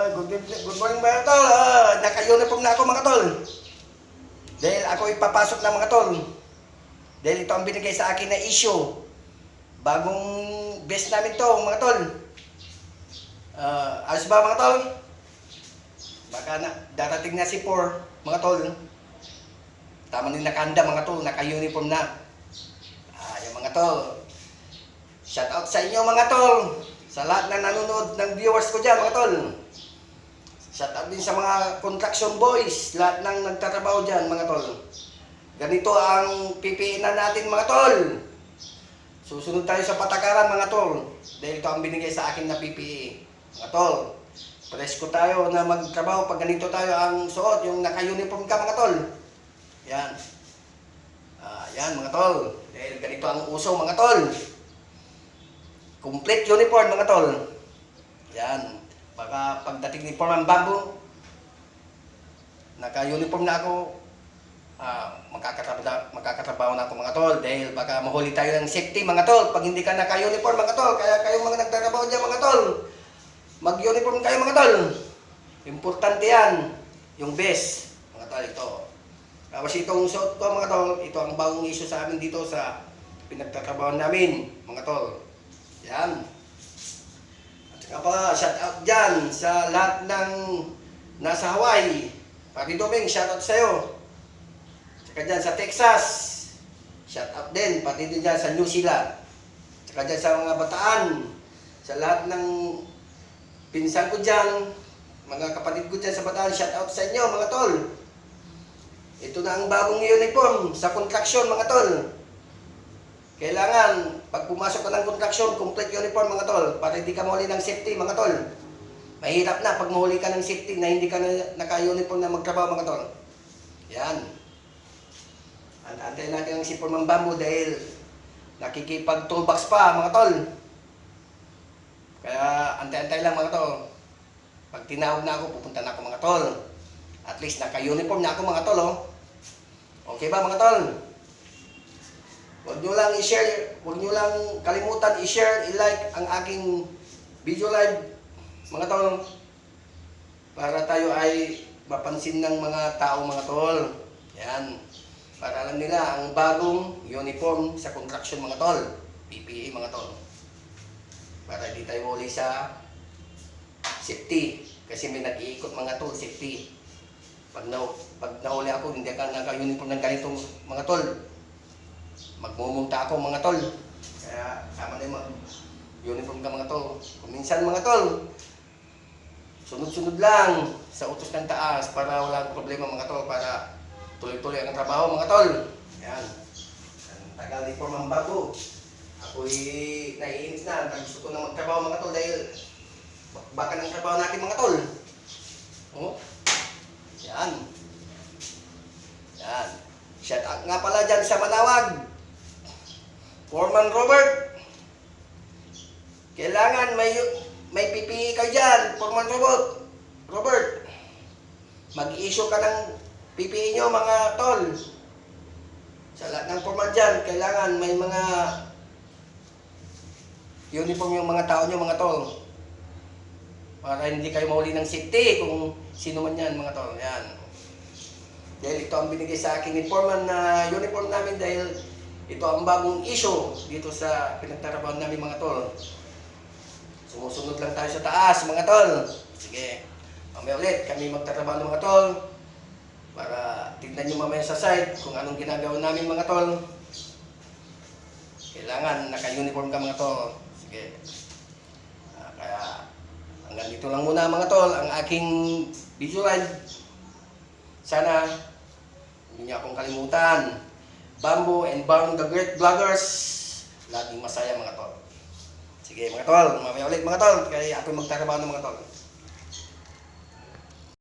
Good morning mga tol. Naka-uniform na ako mga tol. Dahil ako ipapasok na mga tol. Dahil ito ang binigay sa akin na issue. Bagong best namin to mga tol. Ayos ba mga tol? Baka na, darating na si Por mga tol. Tama din nakahanda mga tol. Naka-uniform na. Yung mga tol. Shout out sa inyo mga tol. Sa lahat na nanonood ng viewers ko dyan mga tol. Shout out din sa mga construction boys. Lahat ng nagtatrabaho dyan mga tol. Ganito ang PPE na natin mga tol. Susunod tayo sa patakaran mga tol. Dahil ito ang binigay sa akin na PPE mga tol. Presko tayo na magtrabaho pag ganito tayo ang suot. Yung naka-uniform ka mga tol. Yan. Yan mga tol. Dahil ganito ang uso mga tol. Complete uniform mga tol. Yan. Baka pagdating ni Foreman Bamboo, naka-uniform na ako, makakatrabaho na ako mga tol. Dahil baka mahuli tayo ng safety mga tol. Pag hindi ka naka-uniform mga tol, kaya kayong mga nagtatrabaho dyan mga tol, mag-uniform kayo mga tol. Importante yan. Yung best mga tol ito. Tapos itong suot ko mga tol, ito ang bagong issue sa amin dito sa pinagtatrabaho namin mga tol. Yan. At saka pa, shout out dyan sa lahat ng nasa Hawaii. Pati Doming, shout out sa'yo. At saka dyan sa Texas, shout out din. Pati din dyan sa New Zealand. At saka dyan sa mga Bataan. Sa lahat ng pinsan ko dyan, mga kapatid ko dyan sa Bataan, shout out sa inyo mga tol. Ito na ang bagong uniform sa construction mga tol. Kailangan, pag pumasok ka ng construction, complete uniform mga tol, para hindi ka mahuli ng safety mga tol. Mahirap na pag mahuli ka ng safety na hindi ka na naka-uniform na magtrabaho mga tol. Yan. Antayin natin ang si Foreman Bamboo dahil nakikipag-toolbox pa mga tol. Kaya antay-antay lang mga tol. Pag tinawag na ako, pupunta na ako mga tol. At least naka-uniform na ako mga tol. Oh. Okay ba mga tol? Huwag nyo lang i-share, huwag nyo lang kalimutan i-share, i-like ang aking video live mga tol. Para tayo ay mapansin ng mga tao mga tol. Yan. Para alam nila ang bagong uniform sa construction mga tol. PPE mga tol. Para hindi tayo huli sa safety. Kasi may nag-iikot mga tol, safety. Pag nahuli ako, hindi ka naka-uniform ng ganitong mga tol. Magmumulta ako mga tol. Kaya tama na yung mag-uniform ka mga tol. Kung minsan mga tol, sunod-sunod lang sa utos ng taas para walang problema mga tol. Para tuloy-tuloy ang trabaho mga tol. Yan. Ang tagal ni Foreman Bamboo. Ako'y naiinis na. Gusto ko na magtrabaho mga tol dahil baka ng trabaho natin mga tol. Oh. Yan. Yan. Shout out nga pala dyan sa Manawag. Foreman Robert. Kailangan may PPE ka dyan. Foreman Robert. Mag-issue ka ng PPE nyo mga tol. Sa lahat ng foreman dyan, kailangan may mga uniform yung mga tao nyo mga tol. Para hindi kayo mahuli ng safety kung sino man yan mga tol. Yan. Dahil ito ang binigay sa akin ni Foreman na uniform namin dahil ito ang bagong issue dito sa pinagtatrabaho namin mga tol. Sumusunod lang tayo sa taas mga tol. Sige. Mamaya ulit kami magtatrabaho ng mga tol. Para tignan nyo mamaya sa site kung anong ginagawa namin mga tol. Kailangan naka-uniform ka mga tol. Sige. Kaya hanggang dito lang muna mga tol ang aking video live. Sana hindi niyo akong kalimutan. Bamboo and Bang the Great Vloggers. Laging masaya mga tol. Sige mga tol, mamaya ulit mga tol. Kaya ako magtatrabaho ng mga tol.